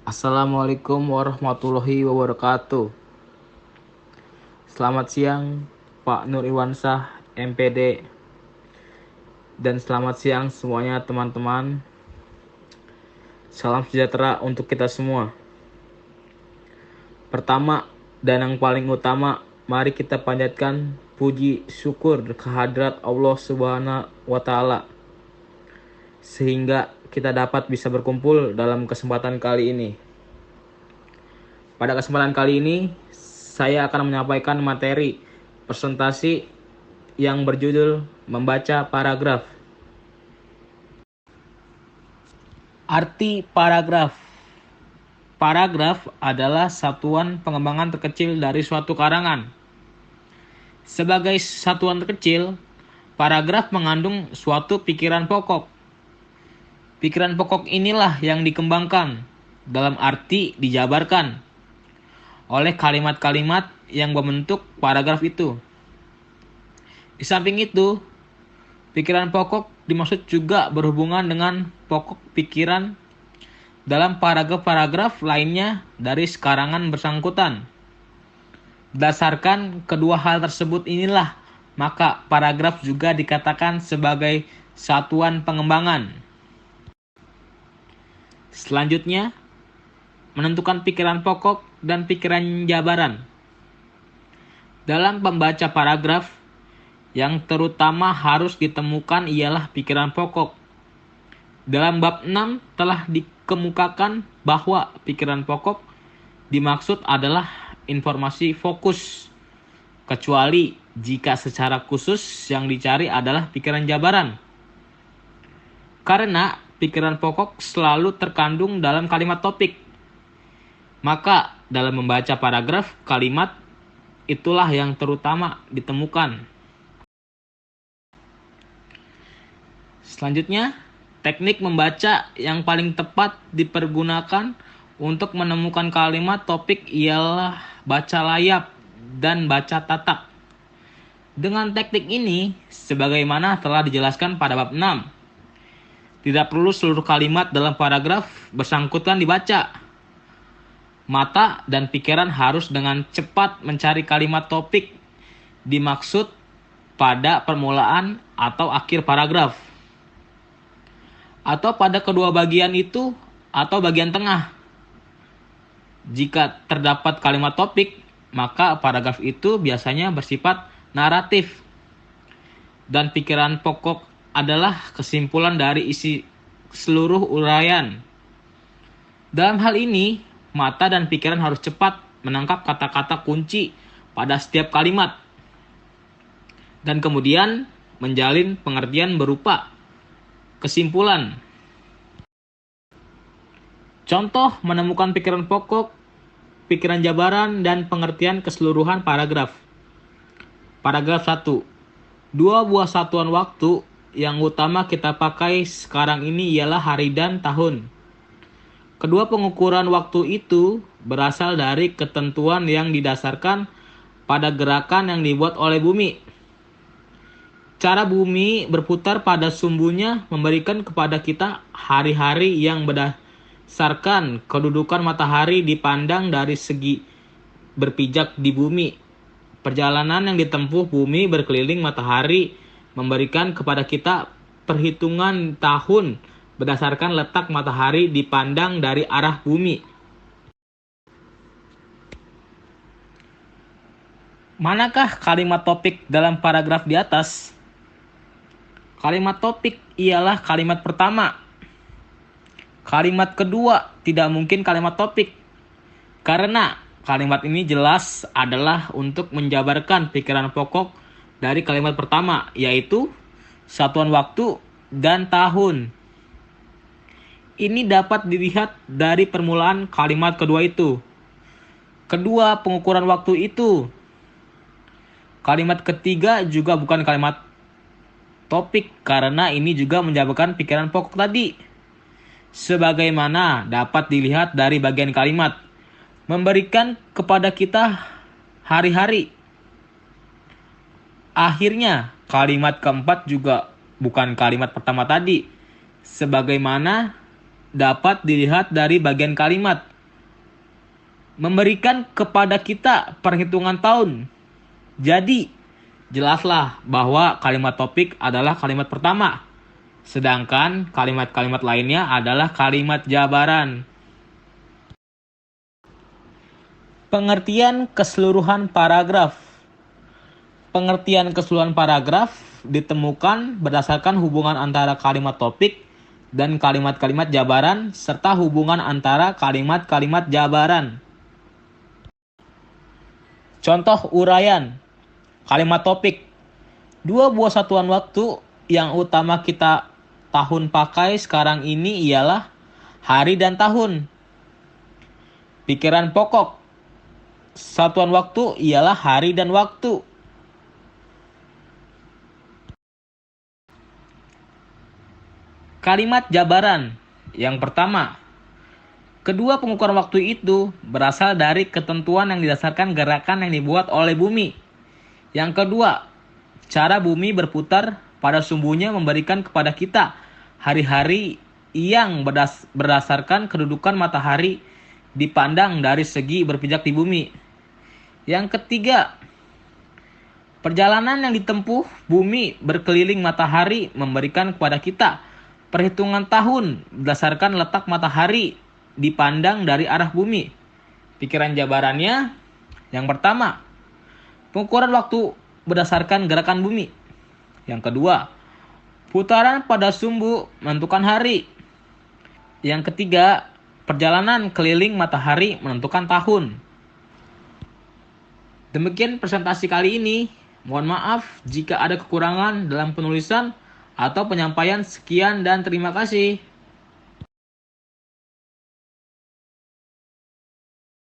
Assalamualaikum warahmatullahi wabarakatuh. Selamat siang Pak Nur Iwansah MPD, dan selamat siang semuanya teman-teman. Salam sejahtera untuk kita semua. Pertama dan yang paling utama, mari kita panjatkan puji syukur kehadrat Allah Subhanahu wa Ta'ala sehingga kita dapat bisa berkumpul dalam kesempatan kali ini. Pada kesempatan kali ini, saya akan menyampaikan materi presentasi yang berjudul Membaca Paragraf. Arti paragraf. Paragraf adalah satuan pengembangan terkecil dari suatu karangan. Sebagai satuan terkecil, paragraf mengandung suatu pikiran pokok. Pikiran pokok inilah yang dikembangkan, dalam arti dijabarkan, oleh kalimat-kalimat yang membentuk paragraf itu. Di samping itu, pikiran pokok dimaksud juga berhubungan dengan pokok pikiran dalam paragraf-paragraf lainnya dari karangan bersangkutan. Berdasarkan kedua hal tersebut inilah, maka paragraf juga dikatakan sebagai satuan pengembangan. Selanjutnya, menentukan pikiran pokok dan pikiran jabaran. Dalam membaca paragraf, yang terutama harus ditemukan ialah pikiran pokok. Dalam bab 6 telah dikemukakan bahwa pikiran pokok dimaksud adalah informasi fokus, kecuali jika secara khusus yang dicari adalah pikiran jabaran. Karena pikiran pokok selalu terkandung dalam kalimat topik, maka dalam membaca paragraf, kalimat itulah yang terutama ditemukan. Selanjutnya, teknik membaca yang paling tepat dipergunakan untuk menemukan kalimat topik ialah baca layap dan baca tatak. Dengan teknik ini, sebagaimana telah dijelaskan pada bab 6, tidak perlu seluruh kalimat dalam paragraf bersangkutan dibaca. Mata dan pikiran harus dengan cepat mencari kalimat topik dimaksud pada permulaan atau akhir paragraf, atau pada kedua bagian itu, atau bagian tengah. Jika terdapat kalimat topik, maka paragraf itu biasanya bersifat naratif, dan pikiran pokok adalah kesimpulan dari isi seluruh uraian. Dalam hal ini, mata dan pikiran harus cepat menangkap kata-kata kunci pada setiap kalimat, dan kemudian menjalin pengertian berupa kesimpulan. Contoh menemukan pikiran pokok, pikiran jabaran, dan pengertian keseluruhan paragraf. Paragraf 1. Dua buah satuan waktu yang utama kita pakai sekarang ini ialah hari dan tahun. Kedua pengukuran waktu itu berasal dari ketentuan yang didasarkan pada gerakan yang dibuat oleh bumi. Cara bumi berputar pada sumbunya memberikan kepada kita hari-hari yang berdasarkan kedudukan matahari dipandang dari segi berpijak di bumi. Perjalanan yang ditempuh bumi berkeliling matahari memberikan kepada kita perhitungan tahun berdasarkan letak matahari dipandang dari arah bumi. Manakah kalimat topik dalam paragraf di atas? Kalimat topik ialah kalimat pertama. Kalimat kedua tidak mungkin kalimat topik, karena kalimat ini jelas adalah untuk menjabarkan pikiran pokok dari kalimat pertama, yaitu satuan waktu dan tahun. Ini dapat dilihat dari permulaan kalimat kedua itu. Kedua pengukuran waktu itu. Kalimat ketiga juga bukan kalimat topik, karena ini juga menjabarkan pikiran pokok tadi. Sebagaimana dapat dilihat dari bagian kalimat, memberikan kepada kita hari-hari. Akhirnya, kalimat keempat juga bukan kalimat pertama tadi, sebagaimana dapat dilihat dari bagian kalimat, memberikan kepada kita perhitungan tahun. Jadi, jelaslah bahwa kalimat topik adalah kalimat pertama, sedangkan kalimat-kalimat lainnya adalah kalimat jabaran. Pengertian keseluruhan paragraf. Pengertian keseluruhan paragraf ditemukan berdasarkan hubungan antara kalimat topik dan kalimat-kalimat jabaran serta hubungan antara kalimat-kalimat jabaran. Contoh uraian. Kalimat topik. 2 buah satuan waktu yang utama kita tahun pakai sekarang ini ialah hari dan tahun. Pikiran pokok. Satuan waktu ialah hari dan waktu. Kalimat jabaran. Yang pertama, kedua pengukuran waktu itu berasal dari ketentuan yang didasarkan gerakan yang dibuat oleh bumi. Yang kedua, cara bumi berputar pada sumbunya memberikan kepada kita hari-hari yang berdasarkan kedudukan matahari dipandang dari segi berpijak di bumi. Yang ketiga, perjalanan yang ditempuh bumi berkeliling matahari memberikan kepada kita perhitungan tahun berdasarkan letak matahari dipandang dari arah bumi. Pikiran jabarannya, yang pertama, pengukuran waktu berdasarkan gerakan bumi. Yang kedua, putaran pada sumbu menentukan hari. Yang ketiga, perjalanan keliling matahari menentukan tahun. Demikian presentasi kali ini. Mohon maaf jika ada kekurangan dalam penulisan atau penyampaian. Sekian dan terima kasih.